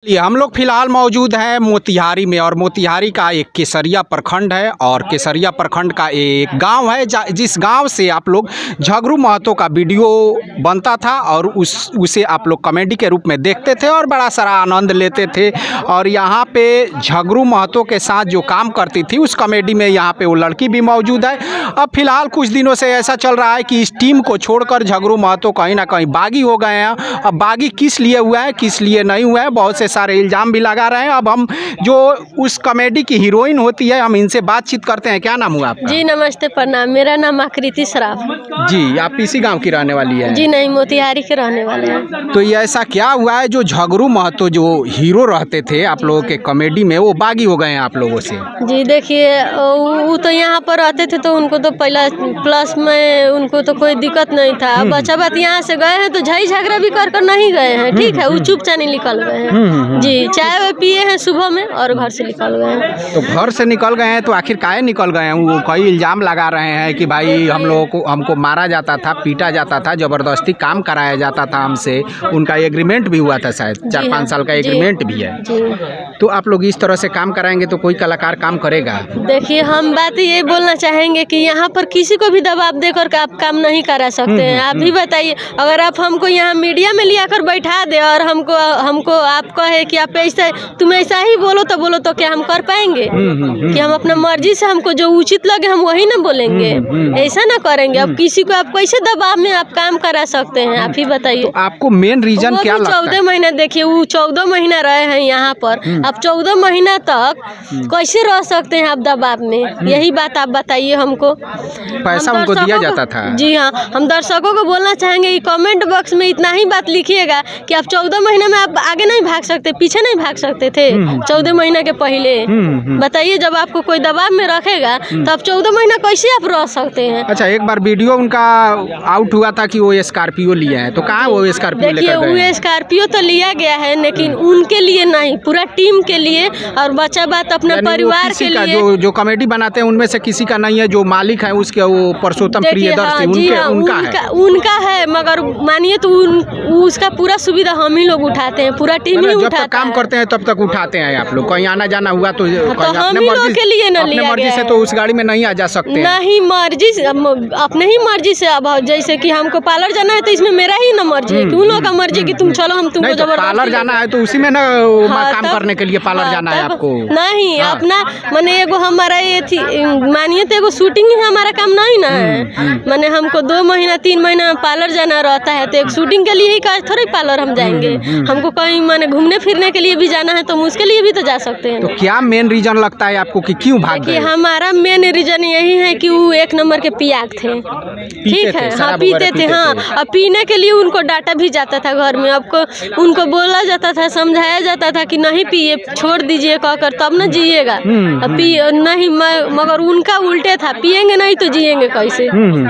ये हम लोग फिलहाल मौजूद हैं मोतिहारी में और मोतिहारी का एक केसरिया प्रखंड है और केसरिया प्रखंड का एक गांव है जिस गांव से आप लोग झगरू महतो का वीडियो बनता था और उसे आप लोग कॉमेडी के रूप में देखते थे और बड़ा सारा आनंद लेते थे। और यहाँ पे झगरू महतो के साथ जो काम करती थी उस कॉमेडी में यहाँ पे वो लड़की भी मौजूद है। अब फिलहाल कुछ दिनों से ऐसा चल रहा है कि इस टीम को छोड़कर झगरू महतो कहीं ना कहीं बागी हो गए हैं। अब बागी किस लिए हुआ है किस लिए नहीं हुआ है, बहुत से सारे इल्ज़ाम भी लगा रहे हैं। अब हम जो उस कॉमेडी की हीरोइन होती है हम इनसे बातचीत करते हैं। क्या नाम हुआ आपका? जी नमस्ते, प्रणाम। मेरा नाम आकृति सराफ। जी, आप इसी गांव की रहने वाली है? जी नहीं, मोतिहारी के रहने वाले हैं। तो ये ऐसा क्या हुआ है जो झगरू महतो जो हीरो रहते थे आप लोगों के कॉमेडी में वो बागी हो गए हैं आप लोगों से? जी देखिए, वो तो यहाँ पर रहते थे तो उनको तो पहला प्लस में उनको तो कोई दिक्कत नहीं था। बच्चा बात यहाँ से गए हैं तो झई झगड़ा भी कर नहीं गए हैं, ठीक है, वो चुपचाप निकल गए हैं। जी, चाय वे पिए हैं सुबह में और घर से निकल गए हैं। तो घर से निकल गए हैं तो आखिर काहे निकल गए हैं? वो कई इल्ज़ाम लगा रहे हैं कि भाई हम लोगों को हमको मारा जाता था, पीटा जाता था, ज़बरदस्ती काम कराया जाता था हमसे। उनका एग्रीमेंट भी हुआ था, शायद 4-5 साल का एग्रीमेंट भी है। तो आप लोग इस तरह से काम कराएंगे तो कोई कलाकार काम करेगा? देखिए, हम बात ये बोलना चाहेंगे कि यहाँ पर किसी को भी दबाव देकर आप काम नहीं करा सकते हैं। आप भी बताइए, अगर आप हमको यहाँ मीडिया में लिया कर बैठा दे और हमको आप कहे कि आप ऐसा तुम ऐसा ही बोलो तो क्या हम कर पाएंगे? कि हम अपना मर्जी से हमको जो उचित लगे हम वही ना बोलेंगे, ऐसा ना करेंगे। अब किसी को आप कैसे दबाव में आप काम करा सकते हैं? आप ही बताइए। तो आपको मेन रीजन क्या लगता है? 14 महीना देखिए, वो 14 महीना रहे हैं यहाँ पर। अब 14 महीना तक कैसे रह सकते हैं आप दबाव में? यही बात आप बताइए हमको। पैसा उनको दिया जाता था? जी हाँ, हम दर्शकों को बोलना चाहेंगे कि कमेंट बॉक्स में इतना ही बात लिखिएगा कि आप 14 महीने में आप आगे नहीं भाग सकते, पीछे नहीं भाग सकते थे 14 महीना के पहले। बताइए, जब आपको कोई दबाव में रखेगा तो आप 14 महीना कैसे आप रह सकते हैं? अच्छा, एक बार वीडियो उनका आउट हुआ था कि वो स्कॉर्पियो लिए हैं, तो कहाँ वो स्कॉर्पियो लेकर गए? देखिए, वो स्कॉर्पियो तो लिया गया है लेकिन उनके लिए नहीं, पूरा टीम के लिए और बच्चा बात अपने परिवार के लिए। जो कॉमेडी बनाते हैं उनमें से किसी का नहीं है, जो मालिक है उसके वो पुरुषोत्तम प्रियदर्शी उनका है, मगर मानिए तो उसका पूरा सुविधा हम ही लोग उठाते हैं, पूरा टीम ही उठाता है। काम करते हैं तब तक उठाते हैं आप लोग। कहीं आना जाना हुआ तो हम ही लोग के लिए न लिया मर्जी से तो उस गाड़ी में नहीं आ जा सकते? नहीं, मर्जी से, अपने ही मर्जी से। अब जैसे कि हमको पार्लर जाना है तो इसमें मेरा ही न मर्जी है कि उन लोगों का मर्जी कि तुम चलो, हम तुमको जबरदस्ती। पार्लर जाना है तो उसी में ना काम करने के लिए पार्लर जाना है आपको? नहीं, अपना माने एगो हमारा ये थी, मानिए तो एगो शूटिंग ही हमारा काम नहीं ना है। माने हमको 2 महीना 3 महीना में पार्लर जाना रहता है तो एक शूटिंग के लिए ही थोड़ी पार्लर हम जाएंगे। हमको कहीं माने घूमने फिरने के लिए भी जाना है तो उसके लिए भी तो जा सकते हैं। तो क्या मेन रीजन लगता है आपको कि क्यों भाग गए? हमारा मेन रीजन यही है कि वो 1 नंबर के पियाक थे, ठीक है। हाँ, पीते थे। हाँ, अब पीने के लिए उनको डांटा भी जाता था घर में। आपको उनको बोला जाता था, समझाया जाता था कि नहीं पिए, छोड़ दीजिए कहकर, तब ना जिएगा। अब नहीं, मगर उनका उल्टे था, पिएंगे नहीं तो जिएंगे कैसे?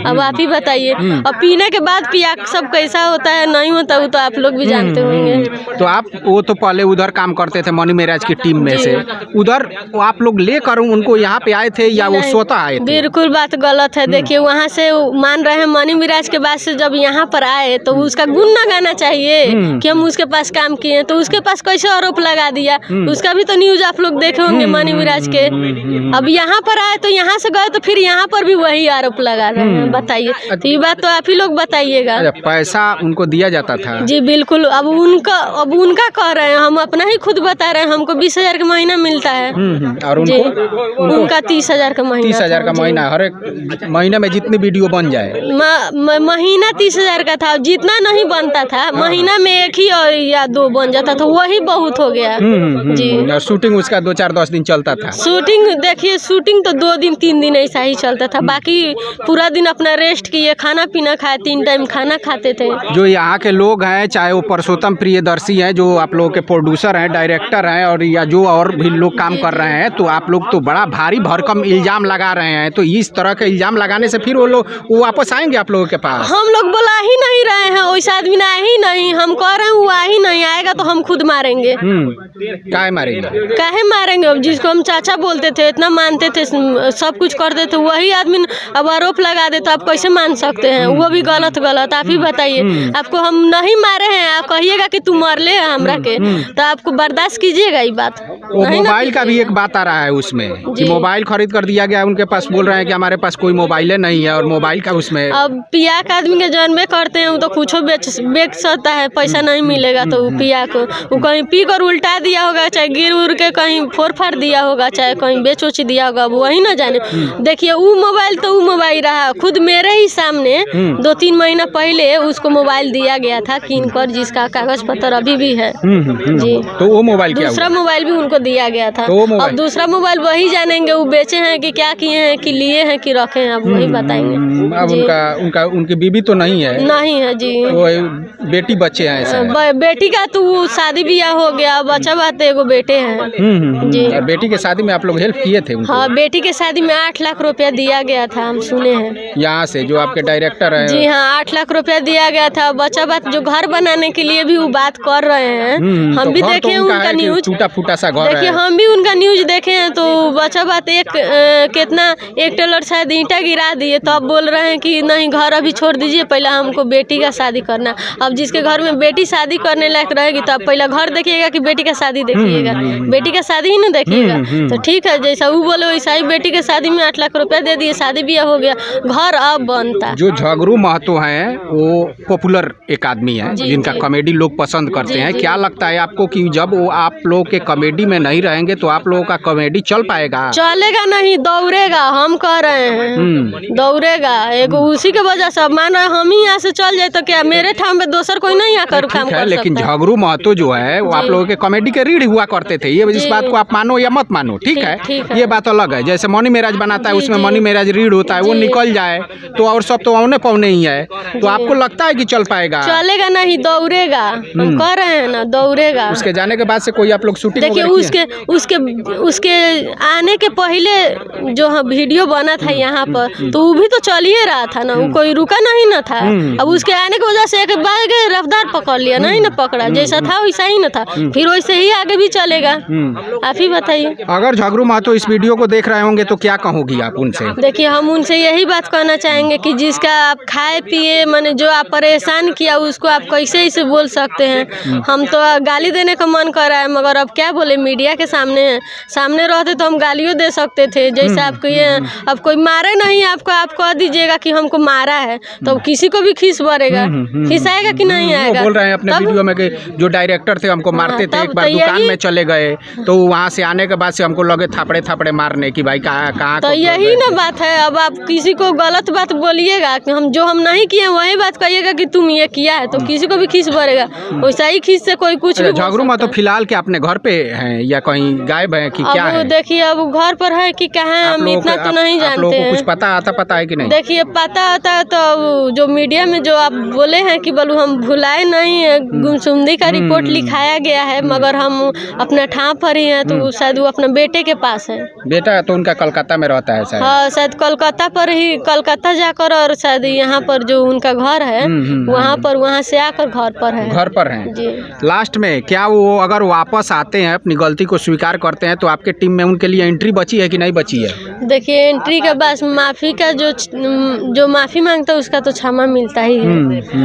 अब आप ही बताइए। अब पीने के बाद पियाक सब कैसा होता है नहीं होता वो तो आप लोग भी जानते होंगे। तो आप वो तो पहले उधर काम करते थे मनी मेराज की टीम में से, उधर आप लोग लेकर उनको यहाँ पे आए थे या वो स्वतः आए थे? बिल्कुल बात गलत है। देखिए, वहाँ से मान रहे हैं मनी मिराज के बाद से जब यहाँ पर आए तो उसका गुण ना गाना चाहिए कि हम उसके पास काम किए, तो उसके पास कैसे आरोप लगा दिया? उसका भी तो न्यूज आप लोग देखे होंगे मनी मिराज के। अब यहाँ पर आए तो यहाँ से गए तो फिर यहाँ पर भी वही आरोप लगा रहे हैं। बताइए, तो ये बात तो आप ही लोग बताइएगा। पैसा उनको दिया जाता था? जी बिल्कुल। अब उनका कह रहे हैं, हम अपना ही खुद बता रहे हैं। हमको 20,000 का महीना मिलता है और उनका 30,000 का महीना। 30,000 का महीना, हर एक महीने में जितनी वीडियो बन जाए? महीना 30,000 का था, जितना नहीं बनता था महीना में 1 ही या 2 बन जाता था, वही बहुत हो गया। जी, और शूटिंग उसका 2-4-10 दिन चलता था? शूटिंग देखिए, शूटिंग तो 2 दिन 3 दिन ऐसा ही चलता था, बाकी पूरा दिन अपना रेस्ट किए, खाना पीना खाए, 3 टाइम खाना खाते थे। जो यहाँ के लोग हैं, चाहे वो पुरुषोत्तम प्रियदर्शी हैं जो आप लोगों के प्रोड्यूसर हैं, डायरेक्टर हैं, और या जो और भी लोग काम कर रहे हैं, तो आप लोग तो बड़ा भारी भरकम इल्जाम लगा रहे हैं। तो इस तरह के इल्जाम लगाने से फिर वो वापस आएंगे आप लोगों के पास? हम लोग बोला ही नहीं रहे हैं, वैसा आदमी ना ही नहीं, हम कह रहे हैं वो आ ही नहीं आएगा तो हम खुद मारेंगे। काहे मारेंगे? काहे मारेंगे? अब जिसको हम चाचा बोलते थे, इतना मानते थे, सब कुछ करते थे, वही आदमी अब आरोप लगा दे तो आप कैसे मान सकते हैं? वो भी गलत। आप ही बताइए। आपको हम नहीं मारे हैं, आप कहिएगा कि तू मर ले हमरा के, तो आपको बर्दाश्त कीजिएगा ये बात। वो नहीं ना मोबाइल का भी कीजिएगा। एक बात आ रहा है उसमें कि जी। मोबाइल खरीद कर दिया गया है उनके पास, बोल रहे हैं कि हमारे पास कोई मोबाइल नहीं है और मोबाइल का उसमें अब पिया का आदमी के जानबे करते हैं, वो तो कुछ बेच सकता है, पैसा नहीं मिलेगा तो वो पिया को वो कहीं पी कर उल्टा दिया होगा, चाहे गिर उड़ के कहीं फोड़ फाड़ दिया होगा, चाहे कहीं बेच उच दिया होगा, वो वही ना जाने। देखिए वो मोबाइल तो वो मोबाइल रहा, खुद मेरे ही सामने 2-3 महीना पहले उसको मोबाइल दिया गया था कीन कर, जिसका कागज पत्र अभी भी है। जी। तो वो मोबाइल क्या दूसरा हुआ? मोबाइल भी उनको दिया गया था। तो वो मोबाइल- अब दूसरा मोबाइल वही जानेंगे, वो बेचे हैं कि क्या किए हैं, कि लिए हैं कि रखे हैं, अब वही बताएंगे। अब जी। उनकी बीवी तो नहीं है, नहीं है जी। वो बेटी बच्चे हैं ऐसा है। बेटी का तो वो शादी ब्याह हो गया, बच्चा बात एगो बेटे हैं। जी। और बेटी के शादी में आप लोग हेल्प किए थे उनको? हाँ, बेटी के शादी में 8 लाख रुपया दिया गया था, हम सुने हैं। यहाँ से जो आपके डायरेक्टर हैं? जी हाँ, 8 लाख रुपया दिया गया था। बच्चा बात जो घर बनाने के लिए भी वो बात कर रहे हैं, हम तो भी घर तो देखे उनका उनका है कि न्यूज। टूटा फूटा सा घर देखिए है। हम भी उनका न्यूज देखे हैं, तो बच्चा बात कितना 1 टेलर शायद ईंटा गिरा दिए, तो अब बोल रहे हैं कि नहीं घर अभी छोड़ दीजिए, पहले हमको बेटी का शादी करना। अब जिसके घर में बेटी शादी करने लायक रहेगी तो आप पहले घर देखिएगा कि बेटी का शादी देखिएगा, बेटी का शादी ही ना देखिएगा। तो ठीक है, जैसा वो बोले वैसा ही बेटी के शादी में 8 लाख रुपया दे दिए, शादी ब्याह हो गया, घर अब बनता। जो झगरू महतो हैं वो पॉपुलर एक आदमी है जी, जिनका जी। कॉमेडी लोग पसंद करते जी, हैं। जी। क्या लगता है आपको कि जब वो आप लोग के कॉमेडी में नहीं रहेंगे तो आप लोगों का कॉमेडी चल पाएगा? चलेगा नहीं, दौड़ेगा, हम कह रहे हैं दौड़ेगा। एक उसी के वजह से मान रहे हम ही यहाँ से चल जाए तो क्या मेरे ठाम में दोसर कोई नहीं आकर काम ठीक है, कर लेकिन सकता है। झगरू महतो जो है वो आप जी। लोगों के कॉमेडी के रीढ़ हुआ करते थे। ये इस जी। बात को आप मानो या मत मानो, ठीक ठीक है, है। ये बात अलग है। जैसे मनी मेराज बनाता है, जी, उसमें जी। मनी मेराज रीढ़ होता है, वो जी। निकल जाए तो और सब तो औने पौने ही है। तो आपको लगता है कि चल पाएगा? चलेगा नहीं, दौड़ेगा, हम कह रहे हैं ना, दौड़ेगा। उसके जाने के बाद से कोई आप लोग शूटिंग देखिए वगैरह किए हैं? उसके आने के पहले जो वीडियो बना था यहाँ पर, तो वो भी तो चल ही रहा था ना, वो कोई रुका नहीं ना था। अब उसके आने की वजह से एक बार रफ्तार पकड़ लिया, नहीं ना पकड़ा, जैसा था वैसा ही ना था, फिर वैसे ही आगे भी चलेगा। आप ही बताइए। अगर झगरू महतो इस वीडियो को देख रहे होंगे तो क्या कहोगी आप उनसे? देखिए हम उनसे यही बात कहना चाहेंगे कि जिसका आप खाए पिए माने जो आप परेशान किया उसको आप कैसे इसे बोल सकते हैं। हम तो गाली देने का मन कर रहा है, मगर अब क्या बोले, मीडिया के सामने रहते तो हम गालियों दे सकते थे। जैसे आपको ये अब कोई मारे नहीं आपको, आप कह दीजिएगा कि हमको मारा है, तो किसी को भी खीस भरेगा, खीस आएगा कि नहीं वो आएगा? बोल रहे हैं अपने तब- वीडियो में कि जो डायरेक्टर थे हमको मारते थे, तब एक बार तो दुकान यही- में चले गए तो वहाँ से आने के बाद से हमको लगे थापड़े थापड़े मारने की, भाई कहाँ तो को यही गए ना थे? बात है। अब आप किसी को गलत बात बोलिएगा कि हम नहीं किए, वही बात कहिएगा कि तुम ये किया है, तो किसी को भी खीस भरेगा। वैसा ही खीस से कोई कुछ भी बोल झगरू महतो सकता है। फिलहाल क्या अपने घर पे हैं या कहीं गायब हैं कि क्या अब है? देखिए अब घर पर है कि कहाँ है, आप हम लोगों इतना को- तो आप- नहीं आप लोगों जानते को कुछ हैं। पता है कि नहीं? देखिए पता आता है तो जो मीडिया में जो आप बोले हैं कि बोलू हम भुलाए नहीं है, गुमसुमदी का रिपोर्ट लिखाया गया है, मगर हम अपना ठाम पर ही हैं, तो शायद वो अपने बेटे के पास है। बेटा तो उनका कलकत्ता में रहता है शायद। हाँ, शायद कलकत्ता जाकर, और शायद यहाँ पर जो उनका घर है वहाँ से आकर घर पर है। घर पर हैं। जी। लास्ट में क्या वो अगर वापस आते हैं, अपनी गलती को स्वीकार करते हैं, तो आपके टीम में उनके लिए एंट्री बची है कि नहीं बची है? देखिए एंट्री के बाद माफ़ी का जो माफ़ी मांगता है उसका तो क्षमा मिलता ही है।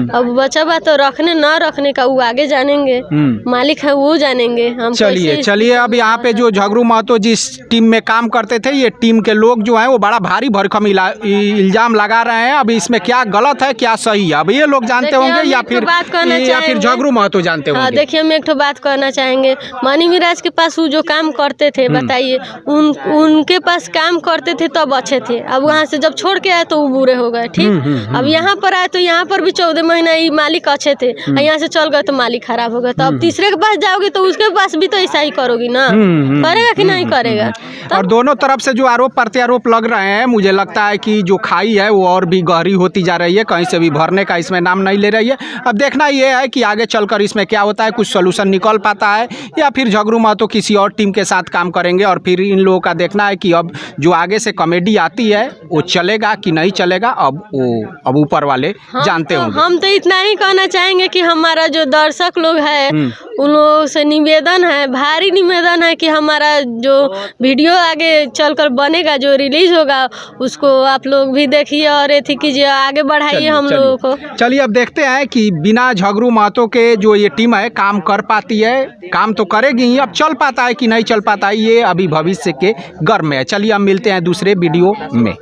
अब बचा बात तो रखने ना रखने का वो आगे जानेंगे, मालिक है वो जानेंगे। हम चलिए अब यहाँ पे जो झगरू महतो जिस टीम में काम करते थे, ये टीम के लोग जो हैं वो बड़ा भारी भरकम इल्जाम लगा रहे हैं। अब इसमें क्या गलत है क्या सही है, अब ये लोग जानते देखिए, होंगे हम या एक तो फिर बात कहना फिर चाहेंगे। झगरू महतो जानते हाँ, होंगे? देखिए हम एक तो बात कहना चाहेंगे, मनी मिराज के पास वो जो काम करते थे, बताइए उनके पास काम करते थे तब अच्छे थे, अब वहाँ से जब छोड़ के आए तो वो बुरे हो गए। ठीक, अब यहाँ पर आए तो यहाँ पर भी 14 महीना ये मालिक अच्छे थे, और यहाँ से चल गए तो मालिक खराब हो गया। तो अब तीसरे के पास जाओगे तो उसके पास भी तो ऐसा ही करोगी ना, करेगा कि नहीं करेगा? और दोनों तरफ से जो आरोप प्रत्यारोप लग रहे हैं, मुझे लगता है कि जो खाई है वो और भी गहरी होती जा रही है, कहीं से भी भरने का इसमें नाम नहीं ले रही है। अब देखना ये है कि आगे चलकर इसमें क्या होता है, कुछ सोल्यूशन निकल पाता है या फिर झगरू महतो किसी और टीम के साथ काम करेंगे। और फिर इन लोगों का देखना है कि अब जो आगे से कॉमेडी आती है वो चलेगा कि नहीं चलेगा, अब ऊपर वाले जानते होंगे। हम तो इतना ही कहना चाहेंगे कि हमारा जो दर्शक लोग है उन लोगों से निवेदन है, भारी निवेदन है कि हमारा जो वीडियो आगे चलकर बनेगा, जो रिलीज होगा, उसको आप लोग भी देखिए और एथी कीजिए, आगे बढ़ाइए हम लोगों को। चलिए अब देखते हैं कि बिना झगरू महतो के जो ये टीम है काम कर पाती है, काम तो करेगी ही, अब चल पाता है कि नहीं चल पाता है ये अभी भविष्य के गर्भ में है। चलिए हम मिलते हैं दूसरे वीडियो में।